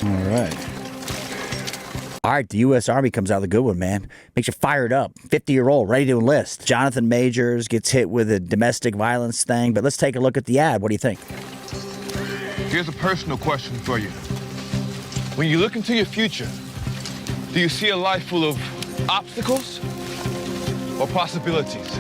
All right. All right, the U.S. Army comes out with a good one, man. Makes you fired up. 50-year-old, ready to enlist. Jonathan Majors gets hit with a domestic violence thing, but let's take a look at the ad. What do you think? Here's a personal question for you. When you look into your future, do you see a life full of obstacles or possibilities?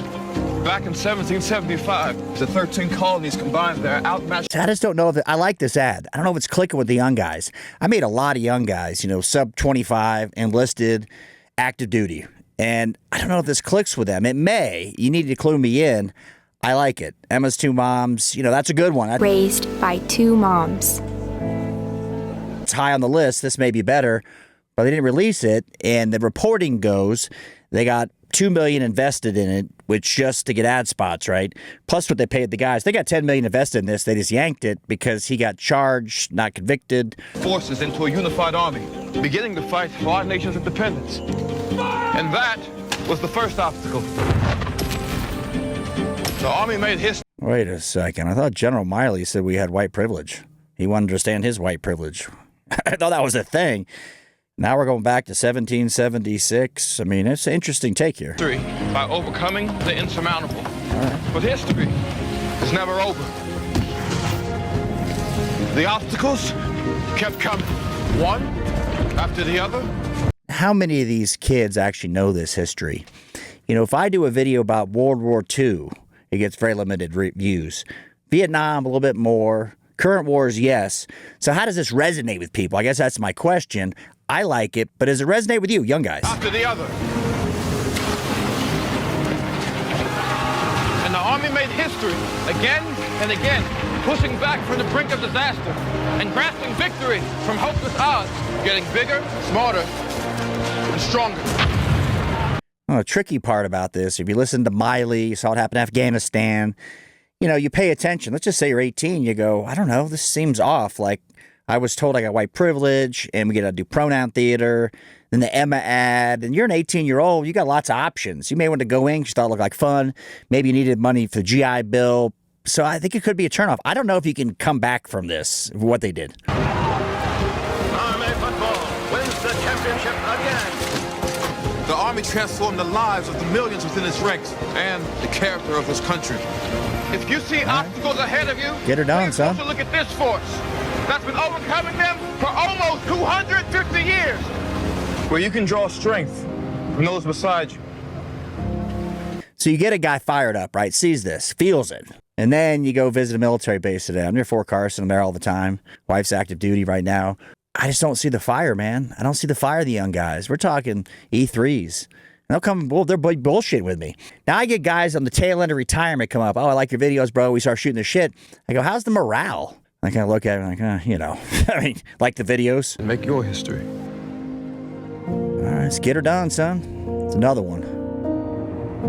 Back in 1775, the 13 colonies combined their outmatched... I just don't know if I like this ad. I don't know if it's clicking with the young guys. I made a lot of young guys, sub 25, enlisted, active duty. And I don't know if this clicks with them. It may. You need to clue me in. I like it. Emma's two moms, that's a good one. Raised by two moms. It's high on the list. This may be better, but they didn't release it. And the reporting goes, they got $2 million invested in it, which just to get ad spots, right? Plus what they paid the guys. They got $10 million invested in this. They just yanked it because he got charged, not convicted. Forces into a unified army, beginning to fight for our nation's independence. And that was the first obstacle. The army made history. Wait a second. I thought General Miley said we had white privilege. He wanted to understand his white privilege. I thought that was a thing. Now we're going back to 1776. I mean, it's an interesting take here. By overcoming the insurmountable. Right. But history is never over. The obstacles kept coming, one after the other. How many of these kids actually know this history? If I do a video about World War II, it gets very limited views. Vietnam, a little bit more. Current wars, yes. So how does this resonate with people? I guess that's my question. I like it, but does it resonate with you, young guys? After the other. And the army made history again and again, pushing back from the brink of disaster and grasping victory from hopeless odds, getting bigger, smarter, and stronger. Well, the tricky part about this, if you listen to Miley, you saw it happen in Afghanistan, you pay attention. Let's just say you're 18, you go, I don't know, this seems off. Like, I was told I got white privilege, and we get to do pronoun theater, then the Emma ad, and you're an 18-year-old, you got lots of options. You may want to go in because you thought it looked like fun. Maybe you needed money for the GI Bill. So I think it could be a turnoff. I don't know if you can come back from this, what they did. Army football wins the championship again. The army transformed the lives of the millions within its ranks and the character of this country. If you see obstacles ahead of you, get her done, son. Look at this force that's been overcoming them for almost 250 years. Where you can draw strength from those beside you. So you get a guy fired up, right? Sees this, feels it. And then you go visit a military base today. I'm near Fort Carson. I'm there all the time. Wife's active duty right now. I just don't see the fire, man. I don't see the fire of the young guys. We're talking E3s. They'll come, they're bullshit with me. Now I get guys on the tail end of retirement come up. Oh, I like your videos, bro. We start shooting the shit. I go, how's the morale? I kind of look at it like, I mean, like the videos. Make your history. All right, let's get her done, son. It's another one.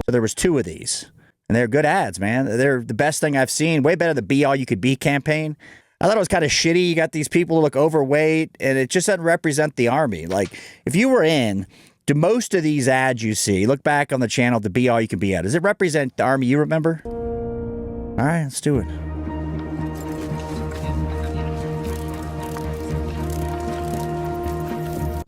So there was two of these, and they're good ads, man. They're the best thing I've seen. Way better than the Be All You Could Be campaign. I thought it was kind of shitty. You got these people who look overweight, and it just doesn't represent the Army. Like, if you were in, do most of these ads you see, look back on the channel, the Be All You Can Be ad, does it represent the Army you remember? All right, let's do it.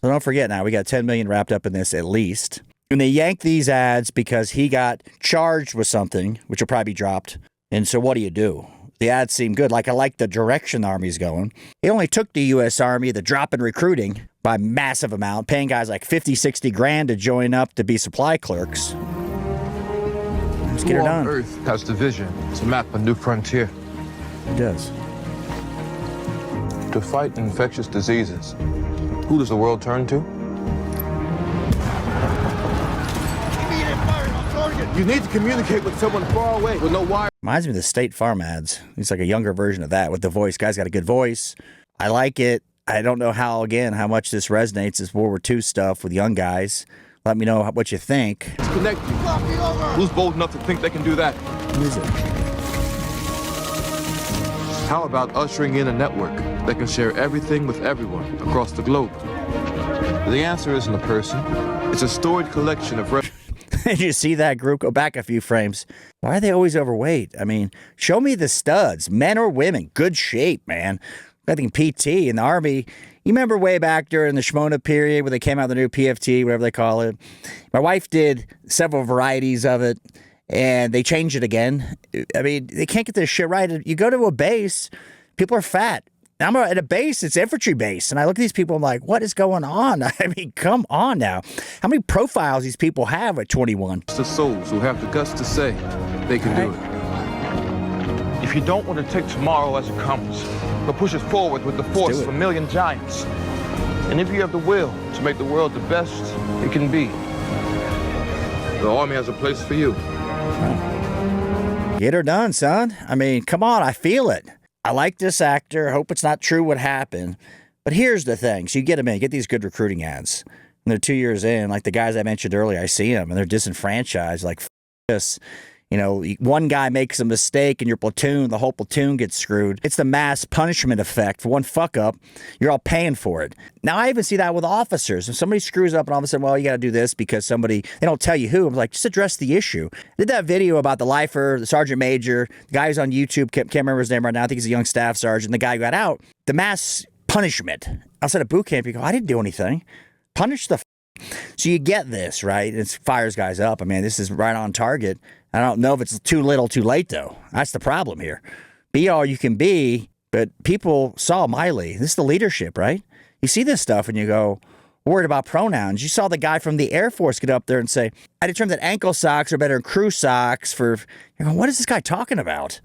So don't forget now, we got $10 million wrapped up in this at least. And they yanked these ads because he got charged with something, which will probably be dropped. And so what do? The ads seem good. Like, I like the direction the Army's going. It only took the U.S. Army the drop in recruiting by massive amount, paying guys like 50, 60 grand to join up to be supply clerks. Let's get her done. Earth has the vision to map a new frontier. It does. To fight infectious diseases, who does the world turn to? You need to communicate with someone far away with no wire. Reminds me of the State Farm ads. It's like a younger version of that with the voice. Guy's got a good voice. I like it. I don't know how much this resonates, this World War II stuff with young guys. Let me know what you think. Let's connect you. Who's bold enough to think they can do that? Who is it? How about ushering in a network that can share everything with everyone across the globe? The answer isn't a person. It's a storied collection of... Did you see that group? Go back a few frames. Why are they always overweight? I mean, show me the studs, men or women. Good shape, man. I think PT in the Army, You remember way back during the Shmona period where they came out with the new PFT, whatever they call it? My wife did several varieties of it, and they changed it again. I mean, they can't get this shit right. You go to a base, people are fat. I'm at a base, it's infantry base. And I look at these people, I'm like, what is going on? I mean, come on now. How many profiles these people have at 21? It's the souls who have the guts to say they can do it. If you don't want to take tomorrow as it comes, but push it forward with the force of a million giants. And if you have the will to make the world the best it can be, the Army has a place for you. Get her done, son. I mean, come on, I feel it. I like this actor. I hope it's not true what happened. But here's the thing. So you get them in, get these good recruiting ads. And they're 2 years in, like the guys I mentioned earlier, I see them, and they're disenfranchised. Like, this. You know, one guy makes a mistake in your platoon, the whole platoon gets screwed. It's the mass punishment effect. For one fuck up, you're all paying for it. Now, I even see that with officers. If somebody screws up and all of a sudden, well, you got to do this because they don't tell you who. I'm like, just address the issue. I did that video about the lifer, the sergeant major, the guy who's on YouTube, can't remember his name right now. I think he's a young staff sergeant. The guy who got out, the mass punishment. Outside of boot camp, you go, I didn't do anything. Punish the So you get this, right? It fires guys up. I mean, this is right on target. I don't know if it's too little, too late, though. That's the problem here. Be all you can be, but people saw Miley. This is the leadership, right? You see this stuff and you go, worried about pronouns. You saw the guy from the Air Force get up there and say, I determined that ankle socks are better than crew socks for... You're going, what is this guy talking about?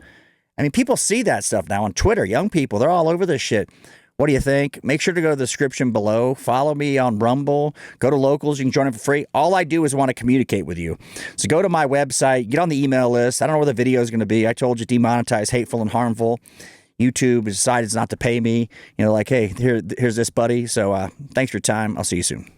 I mean, people see that stuff now on Twitter. Young people, they're all over this shit. What do you think? Make sure to go to the description below. Follow me on Rumble. Go to Locals. You can join it for free. All I do is want to communicate with you. So go to my website. Get on the email list. I don't know where the video is going to be. I told you demonetize hateful and harmful. YouTube has decided not to pay me. You know, like, hey, here's this, buddy. So thanks for your time. I'll see you soon.